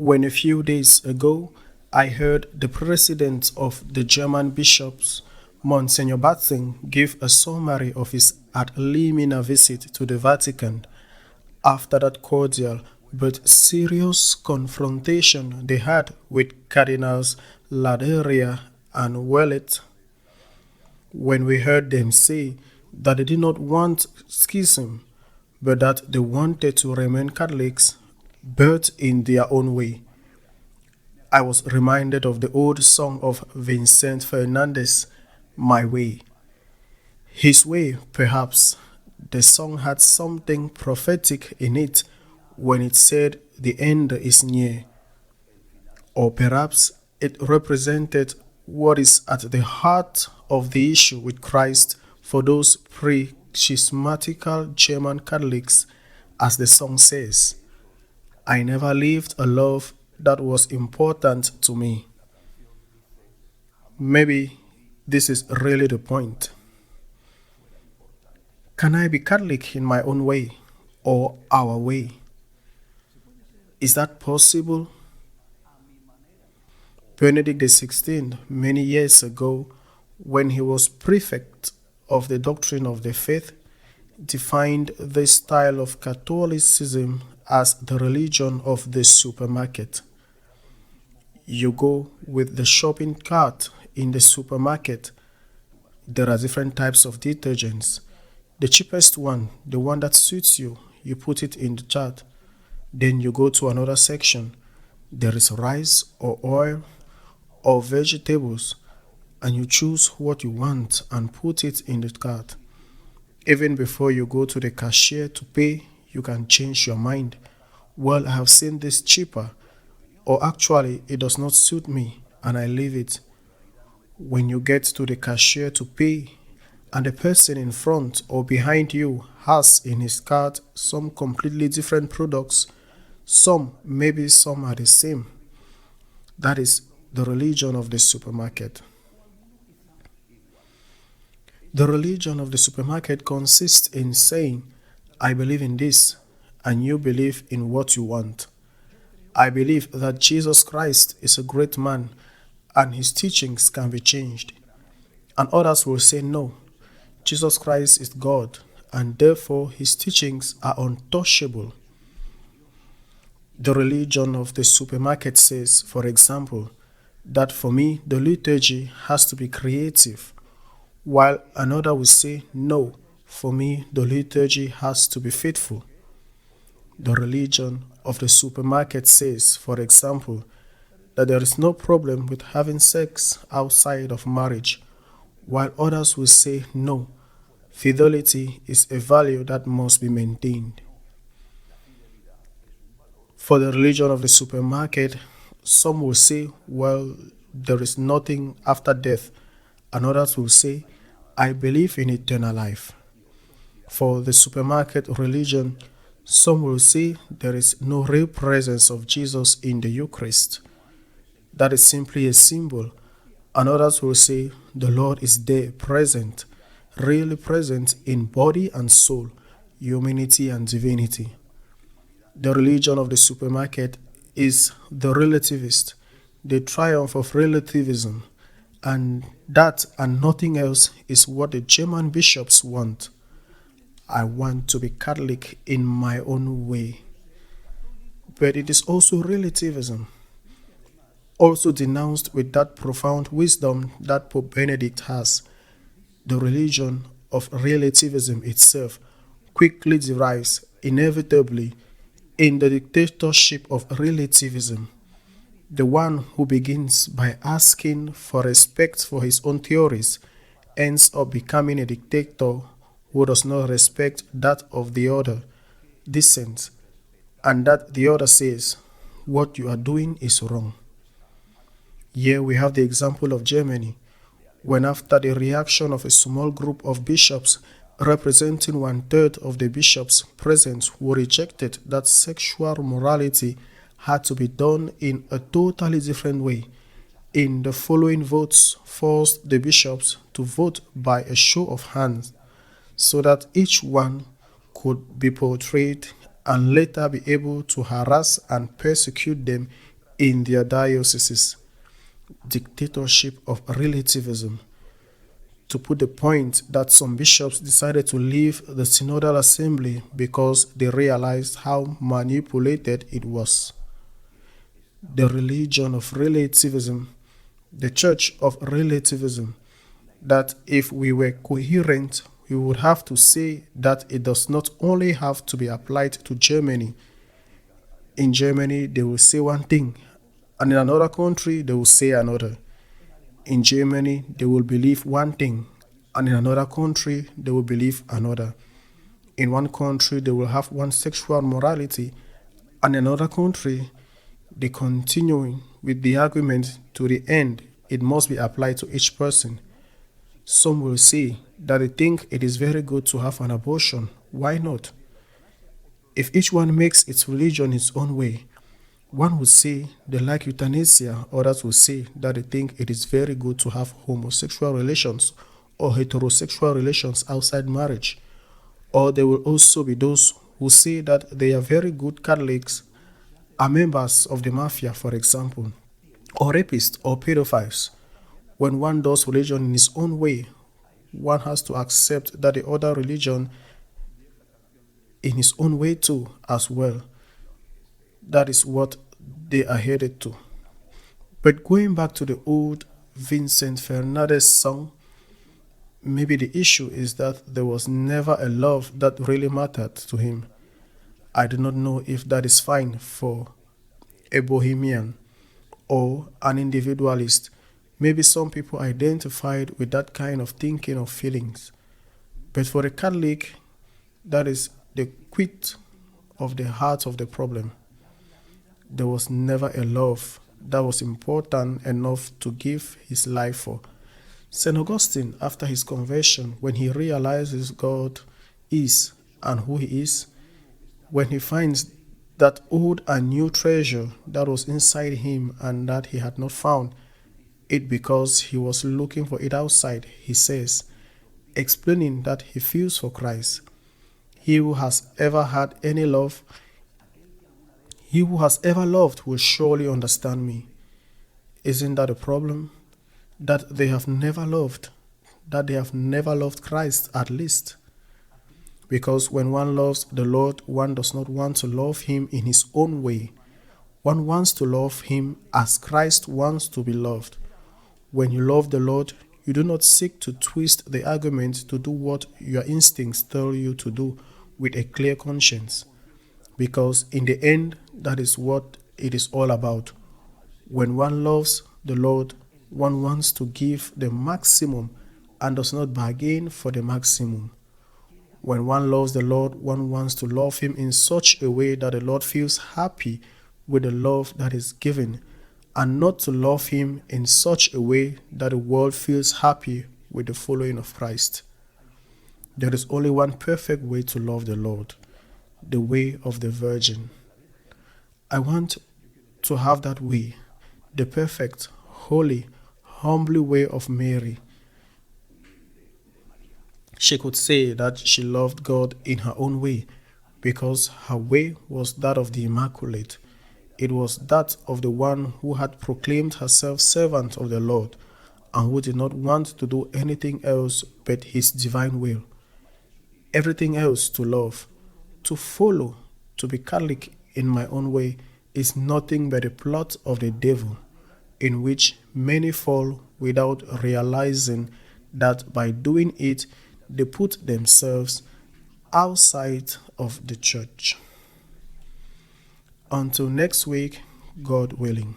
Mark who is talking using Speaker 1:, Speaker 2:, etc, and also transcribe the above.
Speaker 1: When a few days ago I heard the president of the German bishops, Monsignor Batzing, give a summary of his ad limina visit to the Vatican after that cordial but serious confrontation they had with Cardinals Laderia and Wellet, when we heard them say that they did not want schism, but that they wanted to remain Catholics, but in their own way. I was reminded of the old song of Vincent Fernandez, My Way. His way, perhaps. The song had something prophetic in it when it said the end is near. Or perhaps it represented what is at the heart of the issue with Christ for those pre-schismatical German Catholics, as the song says, I never lived a love that was important to me. Maybe this is really the point. Can I be Catholic in my own way or our way? Is that possible? Benedict XVI, many years ago, when he was prefect of the doctrine of the faith, defined this style of Catholicism as the religion of the supermarket. You go with the shopping cart in the supermarket. There are different types of detergents. The cheapest one, the one that suits you, you put it in the cart. Then you go to another section. There is rice or oil or vegetables, and you choose what you want and put it in the cart. Even before you go to the cashier to pay, you can change your mind. Well, I have seen this cheaper, or actually it does not suit me, and I leave it. When you get to the cashier to pay, and the person in front or behind you has in his cart some completely different products, maybe some are the same. That is the religion of the supermarket. The religion of the supermarket consists in saying, I believe in this, and you believe in what you want. I believe that Jesus Christ is a great man, and his teachings can be changed. And others will say, no, Jesus Christ is God, and therefore his teachings are untouchable. The religion of the supermarket says, for example, that for me the liturgy has to be creative, while another will say, no, for me the liturgy has to be faithful. The religion of the supermarket says, for example, that there is no problem with having sex outside of marriage, while others will say, no, fidelity is a value that must be maintained. For the religion of the supermarket, some will say, well, there is nothing after death, and others will say, I believe in eternal life. For the supermarket religion, some will say there is no real presence of Jesus in the Eucharist. That is simply a symbol. And others will say the Lord is there, present, really present in body and soul, humanity and divinity. The religion of the supermarket is the relativist, the triumph of relativism, and that and nothing else is what the German bishops want. I want to be Catholic in my own way. But it is also relativism, also denounced with that profound wisdom that Pope Benedict has. The religion of relativism itself quickly derives inevitably in the dictatorship of relativism. The one who begins by asking for respect for his own theories ends up becoming a dictator who does not respect that of the other, dissents, and that the other says, what you are doing is wrong. Here we have the example of Germany, when after the reaction of a small group of bishops representing 1/3 of the bishops present who rejected that sexual morality had to be done in a totally different way, in the following votes forced the bishops to vote by a show of hands, so that each one could be portrayed and later be able to harass and persecute them in their dioceses, dictatorship of relativism, to put the point that some bishops decided to leave the synodal assembly because they realized how manipulated it was. The religion of relativism, the church of relativism, that if we were coherent, we would have to say that it does not only have to be applied to Germany. In Germany, they will say one thing, and in another country, they will say another. In Germany, they will believe one thing, and in another country, they will believe another. In one country, they will have one sexual morality, and in another country, they continue with the argument to the end. It must be applied to each person. Some will say that they think it is very good to have an abortion. Why not? If each one makes its religion its own way, one would say they like euthanasia, others will say that they think it is very good to have homosexual relations or heterosexual relations outside marriage. Or there will also be those who say that they are very good Catholics, are members of the mafia, for example, or rapists or pedophiles. When one does religion in his own way, one has to accept that the other religion in his own way too as well. That is what they are headed to. But going back to the old Vincent Fernandez song, maybe the issue is that there was never a love that really mattered to him. I do not know if that is fine for a bohemian or an individualist. Maybe some people identified with that kind of thinking or feelings. But for a Catholic, that is the quid of the heart of the problem. There was never a love that was important enough to give his life for. St. Augustine, after his conversion, when he realizes God is and who he is, when he finds that old and new treasure that was inside him and that he had not found it because he was looking for it outside, he says, explaining that he feels for Christ, he who has ever had any love, he who has ever loved will surely understand me. Isn't that a problem? That they have never loved, that they have never loved Christ at least. Because when one loves the Lord, one does not want to love him in his own way. One wants to love him as Christ wants to be loved. When you love the Lord, you do not seek to twist the argument to do what your instincts tell you to do with a clear conscience. Because in the end, that is what it is all about. When one loves the Lord, one wants to give the maximum and does not bargain for the maximum. When one loves the Lord, one wants to love him in such a way that the Lord feels happy with the love that is given, and not to love him in such a way that the world feels happy with the following of Christ. There is only one perfect way to love the Lord, the way of the Virgin. I want to have that way, the perfect, holy, humbly way of Mary. She could say that she loved God in her own way because her way was that of the Immaculate. It was that of the one who had proclaimed herself servant of the Lord and who did not want to do anything else but his divine will. Everything else to love, to follow, to be Catholic in my own way is nothing but a plot of the devil in which many fall without realizing that by doing it, they put themselves outside of the church. Until next week, God willing.